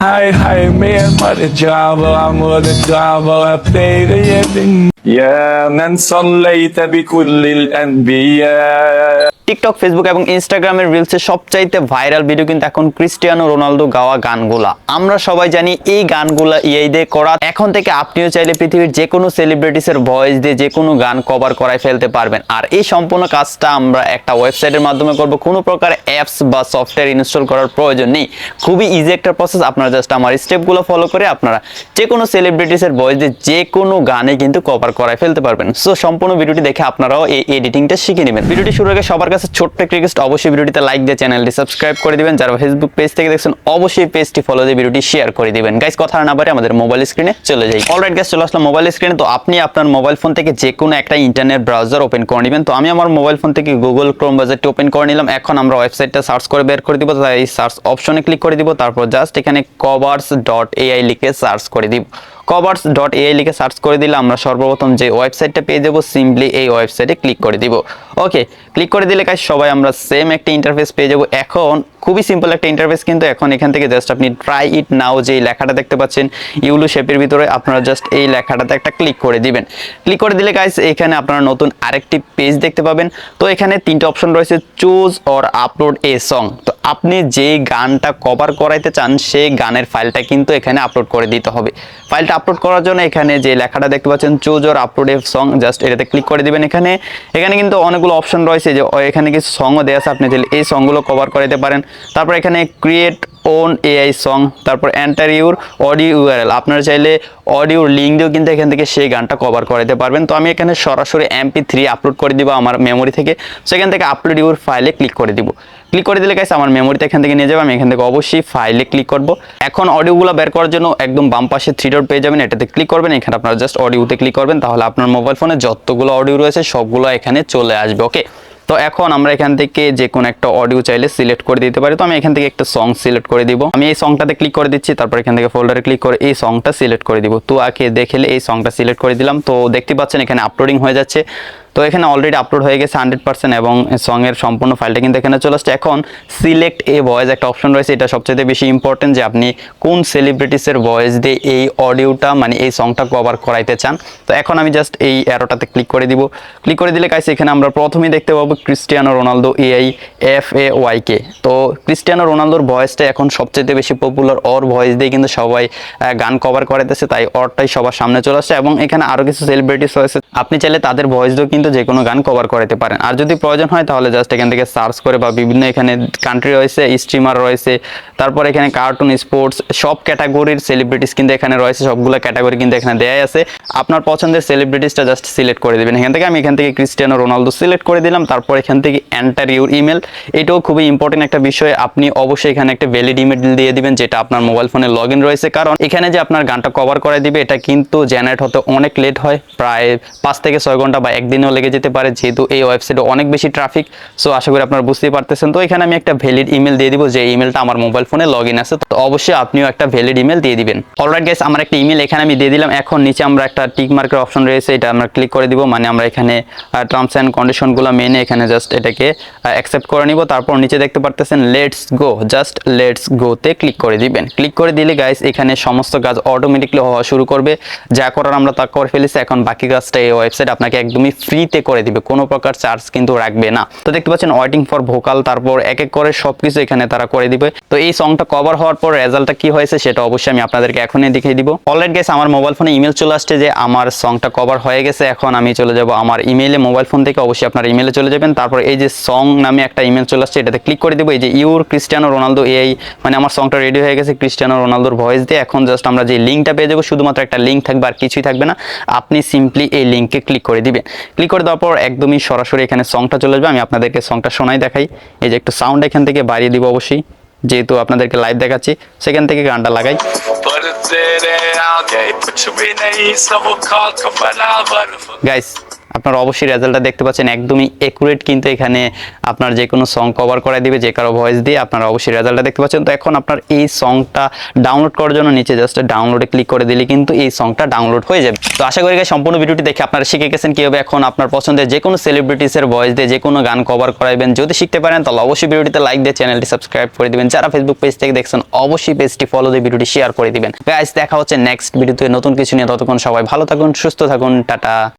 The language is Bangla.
Hi, hi, man, mother driver, I'm the driver, I play the ending. يا من صليت بكل الأنبياء. TikTok, Facebook এবং ইনস্টাগ্রামের রিলসে সবচাইতে ভাইরাল ভিডিও কিন্তু এখন ক্রিস্টিয়ানো রোনালদো গাওয়া গানগুলা। আমরা সবাই জানি এই গানগুলা এআই দিয়ে করা। এখন থেকে আপনিও চাইলে পৃথিবীর যে কোনো সেলিব্রিটিসের ভয়েস দিয়ে যে কোনো গান কভার করায় ফেলতে পারবেন। আর এই সম্পূর্ণ কাজটা আমরা একটা ওয়েবসাইটের মাধ্যমে করব। কোনো প্রকার অ্যাপস বা সফটওয়্যার ইনস্টল করার প্রয়োজন নেই। খুবই ইজি একটা প্রসেস। আপনারা জাস্ট আমার স্টেপগুলো ফলো করে আপনারা যে কোনো সেলিব্রিটিসের ভয়েস দিয়ে যে কোনো গানে কিন্তু কভার করায় ফেলতে পারবেন। সো সম্পূর্ণ ভিডিওটি দেখে আপনারাও এই এডিটিংটা শিখে নেবেন। ভিডিওটি শুরু আগে সবার কাছে ছোট্ট একটা রিকোয়েস্ট, অবশ্যই ভিডিওটিতে লাইক দিয়ে চ্যানেলটি সাবস্ক্রাইব করে দিবেন। যারা ফেসবুক পেজ থেকে দেখছেন অবশ্যই পেজটি ফলো দিয়ে ভিডিওটি শেয়ার করে দিবেন। গাইস, কথা না বাড়িয়ে আমাদের মোবাইল স্ক্রিনে চলে যাই। অলরাইট গাইস, চলে আসলাম মোবাইল স্ক্রিনে। তো আপনি আপনার মোবাইল ফোন থেকে যে কোনো একটা ইন্টারনেট ব্রাউজার ওপেন করে নেবেন। তো আমি আমার মোবাইল ফোন থেকে গুগল ক্রোম ব্রাউজারটি ওপেন করে নিলাম। এখন আমরা ওয়েবসাইটটা সার্চ করে বের করে দিব। তাই সার্চ অপশনে ক্লিক করে দিব। তারপর জাস্ট এখানে covers.ai লিখে সার্চ করে দিব। covers.ai লিখে সার্চ করে দিলে আমরা সর্বপ্রথম যে ওয়েবসাইটটা পেয়ে যাব, সিম্পলি এই ওয়েবসাইটে ক্লিক করে দিব। ওকে, ক্লিক করে দিলে গাইস সবাই আমরা সেম একটা ইন্টারফেস পেয়ে যাব। এখন খুবই সিম্পল একটা ইন্টারফেস, কিন্তু এখন এখান থেকে জাস্ট আপনি ট্রাই ইট নাও যে লেখাটা দেখতে পাচ্ছেন ইউলু শেপের ভিতরে, আপনারা জাস্ট এই লেখাটাতে একটা ক্লিক করে দিবেন। ক্লিক করে দিলে গাইস এখানে আপনারা নতুন আরেকটি পেজ দেখতে পাবেন। তো এখানে তিনটা অপশন রয়েছে, choose or upload a song. তো আপনি যে গানটা কভার করাইতে চান সেই গানের ফাইলটা কিন্তু এখানে আপলোড করে দিতে হবে। ফাইলটা আপলোড করার জন্য এখানে যে লেখাটা দেখতে পাচ্ছেন choose or upload a song, just এটাতে ক্লিক করে দিবেন। এখানে কিন্তু অনেকগুলো অপশন রয়েছে, যে এখানে কিছু সংও দেওয়া আছে, আপনি চাইলে এই সংগুলো কভার করাইতে পারেন। তারপর এখানে ক্রিয়েট ওন এআই সং, তারপর এন্টার ইউর অডিও ইউআরএল, আপনারা চাইলে অডিওর লিঙ্ক দিয়েও কিন্তু এখান থেকে সেই গানটা কভার করাতে পারবেন। তো আমি এখানে সরাসরি MP3 আপলোড করে দিব আমার মেমোরি থেকে। সেখান থেকে আপলোড ইউর ফাইলে ক্লিক করে দিব। ক্লিক করে দিলে গাইস আমার মেমোরিতে এখান থেকে নিয়ে যাবে। আমি এখান থেকে অবশ্যই ফাইলে ক্লিক করব। এখন অডিওগুলো বের করার জন্য একদম বাম পাশে 3 ডট পেয়ে যাবেন, এটাতে ক্লিক করবেন। এখানে আপনারা জাস্ট অডিওতে ক্লিক করবেন, তাহলে আপনার মোবাইল ফোনে যতগুলো অডিও রয়েছে সবগুলো এখানে চলে আসবে। ওকে, তো এখন আমরা এখান থেকে যে কোনো একটা অডিও চাইলে সিলেক্ট করে দিতে পারি। তো আমি এখান থেকে একটা সং সিলেক্ট করে দিব। আমি এই সংটাতে ক্লিক করে দিচ্ছি। তারপর এখান থেকে ফোল্ডারে ক্লিক করে এই সংটা সিলেক্ট করে দিব। তো আগে দেখলে এই সংটা সিলেক্ট করে দিলাম। তো দেখতে পাচ্ছেন এখানে আপলোডিং হয়ে যাচ্ছে। তো এখানে অলরেডি আপলোড হয়ে গেছে 100% এবং সঙের সম্পূর্ণ ফাইলটা কিন্তু এখানে চলে আসছে। এখন সিলেক্ট এ ভয়েস একটা অপশন রয়েছে, এটা সবচেয়ে বেশি ইম্পর্টেন্ট, যে আপনি কোন সেলিব্রিটিসের ভয়েস দিয়ে এই অডিওটা মানে এই সংটা কভার করাইতে চান। তো এখন আমি জাস্ট এই অ্যারোটাতে ক্লিক করে দিব। ক্লিক করে দিলে গাইস এখানে আমরা প্রথমেই দেখতে পাবো ক্রিস্টিয়ানো রোনালদো AIFAYK। তো ক্রিস্টিয়ানো রোনালদোর ভয়েসটা এখন সবচেয়ে বেশি পপুলার, ওর ভয়েস দিয়ে কিন্তু সবাই গান কভার করাইতেছে, তাই ওরটাই সবার সামনে চলে আসছে। এবং এখানে আরও কিছু সেলিব্রিটিস রয়েছে, আপনি চাইলে তাদের ভয়েস দিয়েও কিন্তু যে কোনো গান কভার করাতে পারেন। আর যদি প্রয়োজন হয় তাহলে জাস্ট এখান থেকে সার্চ করে, বা বিভিন্ন এখানে কান্ট্রি রয়েছে, স্ট্রিমার রয়েছে, তারপর এখানে কার্টুন, স্পোর্টস, সব ক্যাটাগরির সেলিব্রিটিস কিন্তু এখানে রয়েছে, সবগুলো ক্যাটাগরি কিন্তু এখানে দেয়াই আছে। আপনার পছন্দের সেলিব্রিটিসটা জাস্ট সিলেক্ট করে দেবেন এখান থেকে। আমি এখান থেকে ক্রিস্টিয়ানো রোনালদো সিলেক্ট করে দিলাম। তারপর এখান থেকে এন্টার ইউর ইমেল, এটাও খুবই ইম্পর্টেন্ট একটা বিষয়। আপনি অবশ্যই এখানে একটা ভ্যালিড ইমেল দিয়ে দিবেন, যেটা আপনার মোবাইল ফোনে লগ ইন রয়েছে। কারণ এখানে যে আপনার গানটা কভার করে দিবে এটা কিন্তু জেনারেট হতে অনেক লেট হয়, প্রায় 5 থেকে 6 ঘন্টা বা একদিনও লেগে যেতে পারে, যেহেতু এই ওয়েবসাইটে অনেক বেশি ট্রাফিক। সো আশা করি আপনারা বুঝতেই পারতেছেন। তো এখানে আমি একটা ভ্যালিড ইমেল দিয়ে দিব, যে ইমেলটা আমার মোবাইল ফোনে লগ ইন আছে। তো অবশ্যই আপনিও একটা ভ্যালিড ইমেল দিয়ে দিবেন। অলরাইট গাইস, আমার একটা ইমেল এখানে আমি দিয়ে দিলাম। এখন নিচে আমরা একটা টিক মার্কের অপশন রয়েছে, এটা আমরা ক্লিক করে দিব। মানে আমরা এখানে টার্মস অ্যান্ড কন্ডিশনগুলো মেনে এখানে জাস্ট এটাকে অ্যাকসেপ্ট করে নিব। তারপর নিচে দেখতে পারতেছেন লেটস গো, জাস্ট লেটস গোতে ক্লিক করে দিবেন। ক্লিক করে দিলে গাইস এখানে সমস্ত কাজ অটোমেটিকলি হওয়া শুরু করবে। যা করার আমরা তা করে ফেলেছি। এখন বাকি কাজটা এই ওয়েবসাইট আপনাকে একদমই ফ্রিতে করে দিবে, কোনো প্রকার চার্জ কিন্তু রাখবে না। তো দেখতে পাচ্ছেন ওয়েটিং ফর ভোকাল, তারপর এক এক করে সবকিছু এখানে তারা করে দিবে। তো এই সংটা কভার হওয়ার পর রেজাল্টটা কি হয়েছে সেটা অবশ্যই আমি আপনাদেরকে এখনই দেখিয়ে দিব। অলরাইট গাইস, আমার মোবাইল ফোনে ইমেল চলে আসছে যে আমার সংটা কভার হয়ে গেছে। এখন আমি চলে যাব আমার ইমেইলে, মোবাইল ফোন থেকে অবশ্যই আপনার ইমেইলে চলে যাবেন। তারপর এই যে সং নামে একটা ইমেল চলে আসছে, এটাতে ক্লিক করে দিব। এই যে ইউর ক্রিস্টিয়ানো রোনালদো AI, মানে আমার সংটা রেডি হয়ে গেছে ক্রিস্টিয়ানো রোনালদোর ভয়েস দিয়ে। এখন জাস্ট আমরা যে লিঙ্কটা পেয়ে যাবো, শুধুমাত্র একটা লিঙ্ক থাকবে, আর কিছুই থাকবে না। আপনি সিম্পলি এই লিঙ্কে ক্লিক করে দিবেন। ক্লিক করে দেওয়ার পর একদমই সরাসরি এখানে সংটা চলে আসবে। আমি আপনাদেরকে সংটা শোনাই দেখাই। এই যে একটু সাউন্ড এখান থেকে বাড়িয়ে দিব অবশ্যই, যেহেতু আপনাদেরকে লাইভ দেখাচ্ছি। সেখান থেকে গানটা লাগাই। গাইস আপনারা অবশ্যই রেজাল্টটা দেখতে পাচ্ছেন, একদমই একুরেট কিন্তু এখানে আপনার যে কোনো সং কভার করে দিবে, যে কারো ভয়েস দিয়ে। আপনারা অবশ্যই রেজাল্টটা দেখতে পাচ্ছেন। তো এখন আপনার এই সংটা ডাউনলোড করার জন্য নিচে জাস্ট ডাউনলোডে ক্লিক করে দিলে কিন্তু এই সংটা ডাউনলোড হয়ে যাবে। তো আশা করি সম্পূর্ণ ভিডিওটি দেখে আপনারা শিখে গেছেন কিভাবে এখন আপনার পছন্দের যে কোনো সেলিব্রিটিসের ভয়েস দিয়ে যে কোনো গান কভার করাইবেন। যদি শিখতে পারেন তাহলে অবশ্যই ভিডিওটিতে লাইক দিয়ে চ্যানেলটি সাবস্ক্রাইব করে দিবেন। যারা ফেসবুক পেজ থেকে দেখছেন অবশ্যই পেজটি ফলো দিয়ে ভিডিওটি শেয়ার করে দিবেন। গাইস দেখা হচ্ছে নেক্সট ভিডিওতে নতুন কিছু নিয়ে। ততক্ষণ সবাই ভালো থাকুন, সুস্থ থাকুন, টাটা।